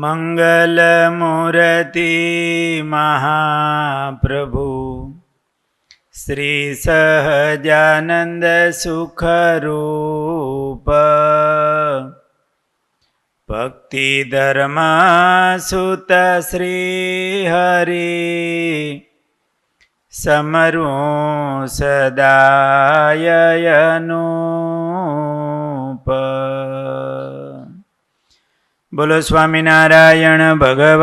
મંગલમૂર્તિ મહાપ્રભુ શ્રી સહજાનંદ સુખરૂપ ભક્તિ ધર્મ સુત શ્રી હરિ સમરું સદાયનુપ. બોલો સ્વામિનારાયણ ભગવાનની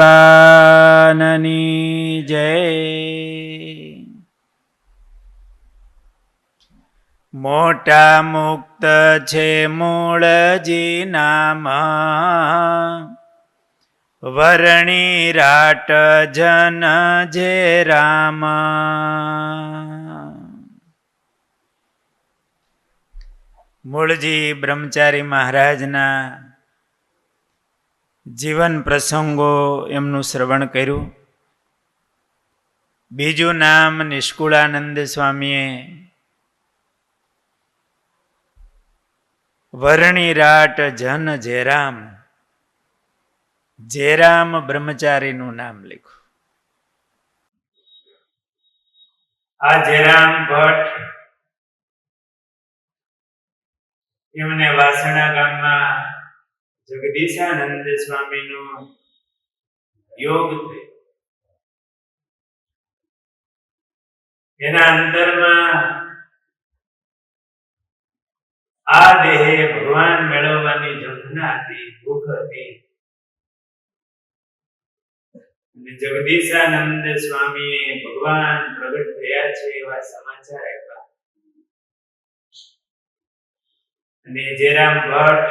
જય. મોટા મુક્ત છે મૂળજી નામ, વરણી રાટ જન જે રામ. મૂળજી બ્રહ્મચારી મહારાજના જીવન પ્રસંગો એમનું શ્રવણ કર્યું. બીજું નામ નિષ્કુળાનંદ સ્વામીએ વરણી રાટ જન જેરામ, જેરામ બ્રહ્મચારીનું નામ લખ્યું. આ જેરામ ભટ્ટ એમને વાસણા ગામમાં જગદીશાનંદ સ્વામીનો યોગ થયો. એના અંતરમાં આ દેહે ભગવાન મેળવવાની ઝંખના હતી, ભૂખ હતી. અને જગદીશાનંદ સ્વામીએ ભગવાન પ્રગટ થયા છે એવા સમાચાર આપ્યા. અને જેરામ ભટ્ટ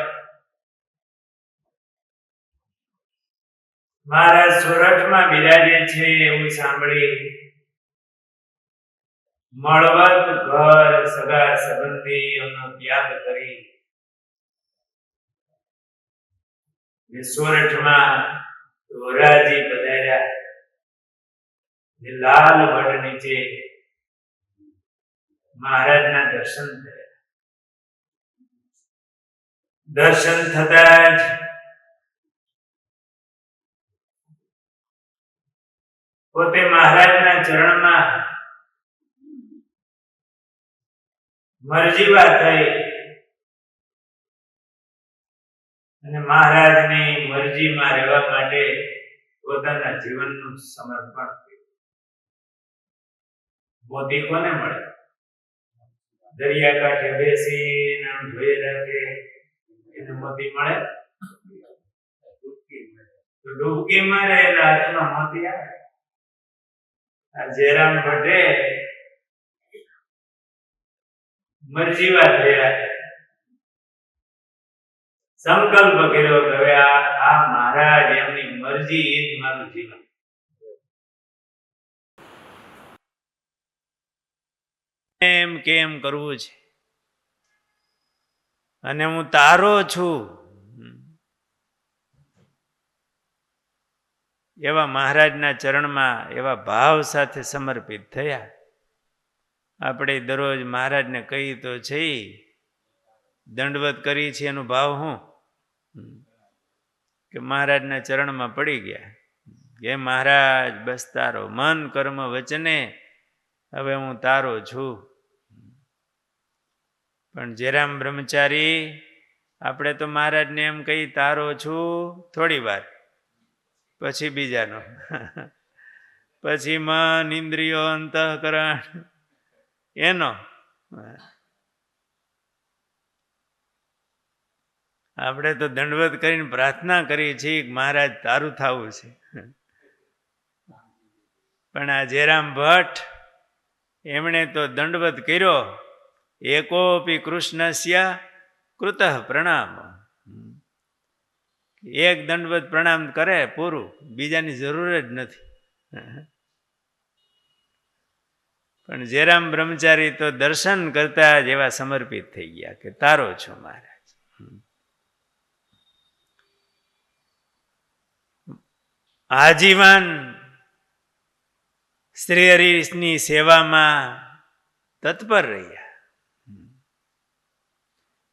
મહારાજ સોરઠમાં બિરાજે છે એવું સાંભળી મળવત ઘર સગા સંબંધીઓનો ત્યાગ કરી સોરઠમાં ધોરાજી પધાર્યા. લાલ વડ નીચે મહારાજના દર્શન થયા. દર્શન થતા જ પોતે મહારાજના ચરણમાં મરજીવા થઈ અને મહારાજની મરજીમાં રહેવા માટે પોતાના જીવનનું સમર્પણ કર્યું. મોતી કોને મળે? દરિયાકાંઠે બેસીને જોઈ રાખે એને મોતી મળે? તો ડૂબકી મારે એટલે હાથમાં મોતી આવે. આ જેરામ ભટ્ટે મરજીવા થયા, સંકલ્પ કર્યો કે હવે આ મહારાજ એમની મરજી એ જ મારું જીવન. એમ કેમ કરવું છે અને હું તારો છું એવા મહારાજના ચરણમાં એવા ભાવ સાથે સમર્પિત થયા. આપણે દરરોજ મહારાજને કહી તો છે, દંડવત કરી છે એનો ભાવ શું? કે મહારાજના ચરણમાં પડી ગયા કે મહારાજ બસ તારો મન કર્મ વચને હવે હું તારો છું. પણ જેરામ બ્રહ્મચારી આપણે તો મહારાજને એમ કહી તારો છું થોડી વાર, પછી બીજાનો, પછી મન ઇન્દ્રિયો અંતઃકરણ એનો. આપણે તો દંડવત કરીને પ્રાર્થના કરી છે કે મહારાજ તારું થવું છે. પણ આ જેરામ ભટ્ટ એમણે તો દંડવત કર્યો. એકોપી કૃષ્ણસ્ય કૃતઃ પ્રણામ. એક દંડવત પ્રણામ કરે પૂરું, બીજાની જરૂર જ નથી. પણ જેરામ બ્રહ્મચારી તો દર્શન કરતા જ એવા સમર્પિત થઈ ગયા કે તારો છો મહારાજ. આજીવન શ્રી હરિની સેવામાં તત્પર રહ્યા.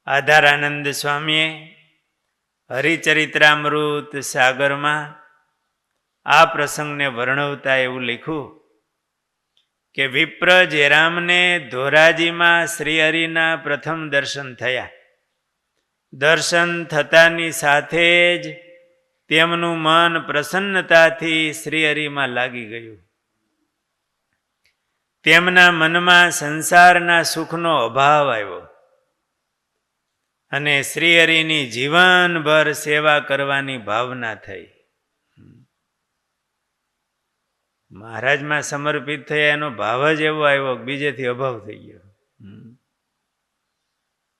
આધારાનંદ સ્વામીએ હરિચરિત્રામૃત સાગરમાં આ પ્રસંગને વર્ણવતા એવું લખ્યું કે વિપ્ર જેરામને ધોરાજીમાં શ્રીહરિના પ્રથમ દર્શન થયા. દર્શન થતાની સાથે જ તેમનું મન પ્રસન્નતાથી શ્રીહરિમાં લાગી ગયું. તેમના મનમાં સંસારના સુખનો અભાવ આવ્યો અને શ્રીહરિની જીવનભર સેવા કરવાની ભાવના થઈ. મહારાજમાં સમર્પિત થયા એનો ભાવ જ એવો આવ્યો કે બીજેથી અભાવ થઈ ગયો.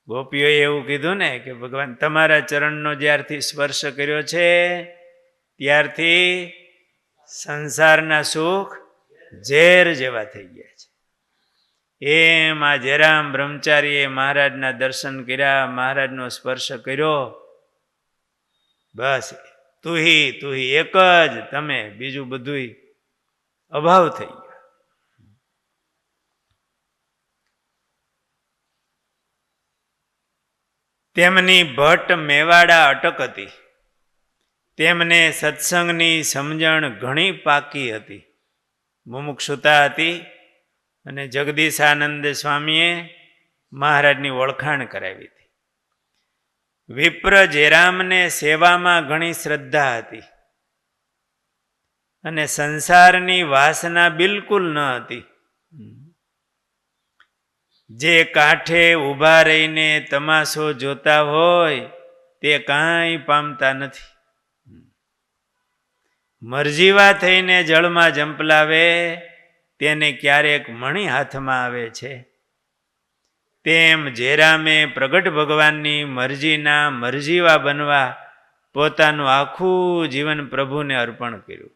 ગોપીઓએ એવું કીધું ને કે ભગવાન તમારા ચરણનો જ્યારથી સ્પર્શ કર્યો છે ત્યારથી સંસારના સુખ ઝેર જેવા થઈ ગયા છે. એમ આ જેરામ બ્રહ્મચારીએ મહારાજના દર્શન કર્યા, મહારાજનો સ્પર્શ કર્યો. બસ તુહી એક જ તમે, બીજું બધું અભાવ થઈ ગયો. તેમની ભટ્ટ મેવાડા અટક હતી. તેમને સત્સંગની સમજણ ઘણી પાકી હતી, મુમુક્ષુતા હતી અને જગદીશાનંદ સ્વામીએ મહારાજની ઓળખાણ કરાવી હતી. વિપ્ર જેરામને સેવામાં ઘણી શ્રદ્ધા હતી અને સંસારની વાસના બિલકુલ ન હતી. જે કાંઠે ઊભા રહીને તમાશો જોતા હોય તે કાંઈ પામતા નથી. મરજીવા થઈને જળમાં જંપલાવે તેને ક્યારેક મણી હાથમાં આવે છે. તેમ જેરામે પ્રગટ ભગવાનની મરજીના મરજીવા બનવા પોતાનું આખું જીવન પ્રભુને અર્પણ કર્યું.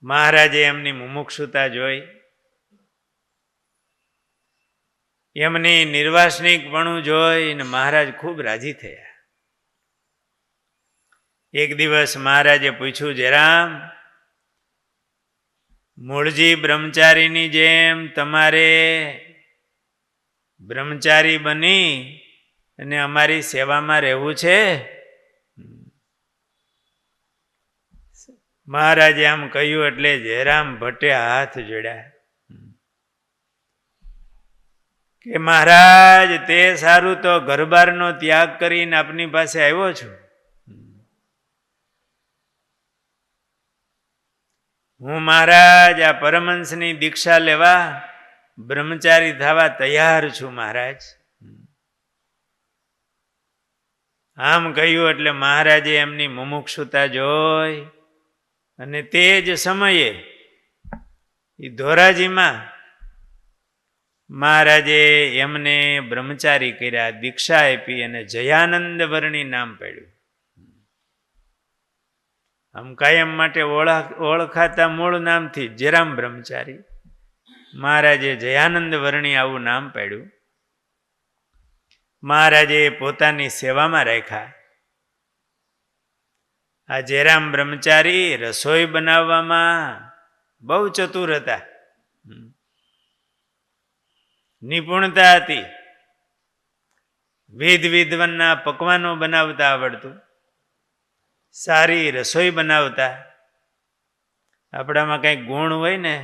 મહારાજે એમની મુમુક્ષુતા જોઈ, એમની નિર્વાસનિકપણું જોઈને મહારાજ ખૂબ રાજી થયા. એક દિવસ મહારાજે પૂછ્યું, જેરામ, મૂળજી બ્રહ્મચારીની જેમ તમારે બ્રહ્મચારી બની અને અમારી સેવામાં રહેવું છે? મહારાજે આમ કહ્યું એટલે જેરામ ભટ્ટે હાથ જોડ્યા કે મહારાજ, તે સારું તો ઘરબારનો ત્યાગ કરીને આપની પાસે આવ્યો છું. હું મહારાજ આ પરમહંસની દીક્ષા લેવા બ્રહ્મચારી થવા તૈયાર છું મહારાજ. આમ કહ્યું એટલે મહારાજે એમની મુમુક્ષુતા જોઈ અને તે જ સમયે એ ધોરાજીમાં મહારાજે એમને બ્રહ્મચારી કર્યા, દીક્ષા આપી અને જયાનંદ વર્ણી નામ પાડ્યું. આમ કાયમ માટે ઓળખાતા મૂળ નામથી જેરામ બ્રહ્મચારી, મહારાજે જયાનંદ વર્ણી આવું નામ પાડ્યું. મહારાજે પોતાની સેવામાં રાખ્યા. આ જેરામ બ્રહ્મચારી રસોઈ બનાવવામાં બહુ ચતુર હતા, નિપુણતા હતી. વિધવાનના પકવાનો બનાવતા આવડતું, સારી રસોઈ બનાવતા. આપણામાં કંઈક ગુણ હોય ને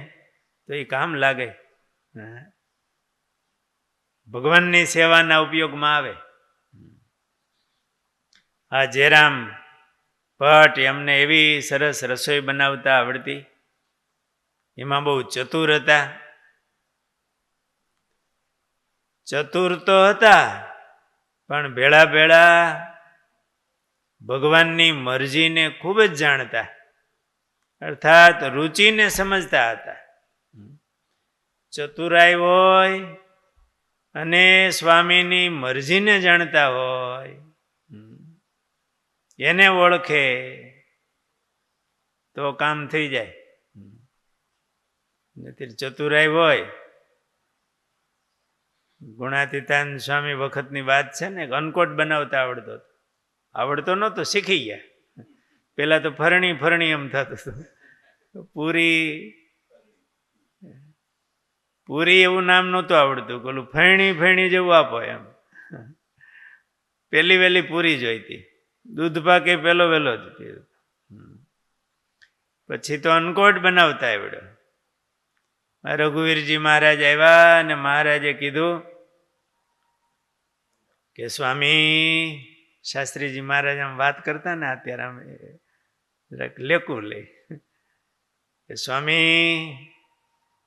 તો એ કામ લાગે, ભગવાનની સેવાના ઉપયોગમાં આવે. આ જેરામ ભટ્ટ એમને એવી સરસ રસોઈ બનાવતા આવડતી, એમાં બહુ ચતુર હતા. ચતુર તો હતા પણ ભેળા ભેળા ભગવાનની મરજીને ખૂબ જ જાણતા, અર્થાત રુચિને સમજતા હતા. ચતુરાઈ હોય અને સ્વામીની મરજીને જાણતા હોય, એને ઓળખે તો કામ થઈ જાય. નથી ચતુરાઈ હોય. ગુણાતીતાન સ્વામી વખતની વાત છે ને, અનકોટ બનાવતા આવડતો નહોતો, શીખી ગયા. પેલા તો ફરણી એમ થતું હતું, પૂરી પૂરી એવું નામ નહોતું આવડતું, પેલું ફેણી ફેણી જેવું આપો એમ. પેલી વેલી પૂરી જોઈતી, દૂધ પાકે પેલો વેલો જ પીધો. પછી તો અનકોટ બનાવતા આવડ્યો. રઘુવીરજી મહારાજ આવ્યા અને મહારાજે કીધું કે સ્વામી, શાસ્ત્રીજી મહારાજ આમ વાત કરતા ને અત્યારે આમ જરાક લેકું લઈ કે સ્વામી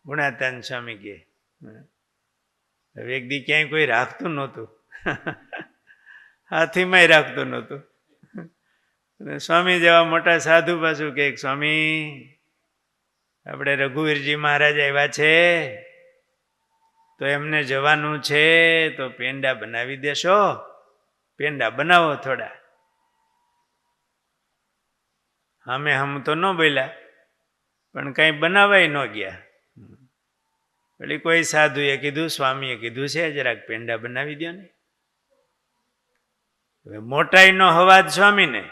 ગુણાતાન સ્વામી કે હવે એક દી ક્યાંય કોઈ રાખતું નહોતું, હાથીમાંય રાખતું નહોતું. સ્વામી જેવા મોટા સાધુ પાછું કે સ્વામી આપણે રઘુવીરજી મહારાજ આવ્યા છે તો એમને જવાનું છે, તો પેંડા બનાવી દેશો? પેંડા બનાવો થોડા. અમે હમ તો ન બોલ્યા, પણ કઈ બનાવાય ન ગયા. એટલે કોઈ સાધુએ કીધું, સ્વામીએ કીધું છે જરાક પેંડા બનાવી દો ને. હવે મોટાઈનો હવાજ સ્વામીને,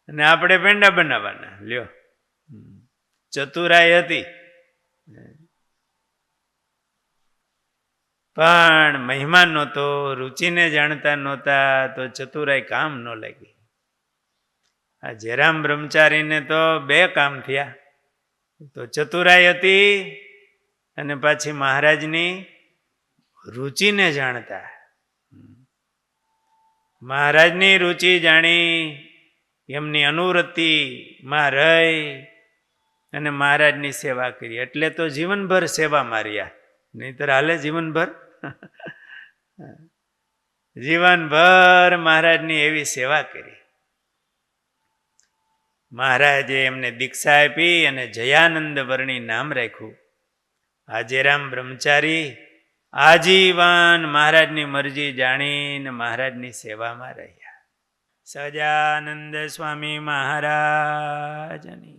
અને આપણે પેંડા બનાવવાના. લ્યો, ચતુરાઈ હતી. પણ મહિમા નહોતો, રુચિને જાણતા નહોતા, તો ચતુરાઈ કામ ન લાગી. આ જયરામ બ્રહ્મચારીને તો 2 કામ થયા. તો ચતુરાઈ હતી અને પાછી મહારાજની રુચિને જાણતા. મહારાજની રુચિ જાણી, એમની અનુવૃત્તિમાં રહી અને મહારાજની સેવા કરી. એટલે તો જીવનભર સેવા માર્યા, નહીતર હાલે જીવનભર. જીવનભર મહારાજની એવી સેવા કરી. મહારાજે એમને દીક્ષા આપી અને જયાનંદ વર્ણી નામ રાખ્યું. આજેરામ બ્રહ્મચારી આજીવન મહારાજની મરજી જાણીને મહારાજની સેવામાં રહ્યા. સહજાનંદ સ્વામી મહારાજની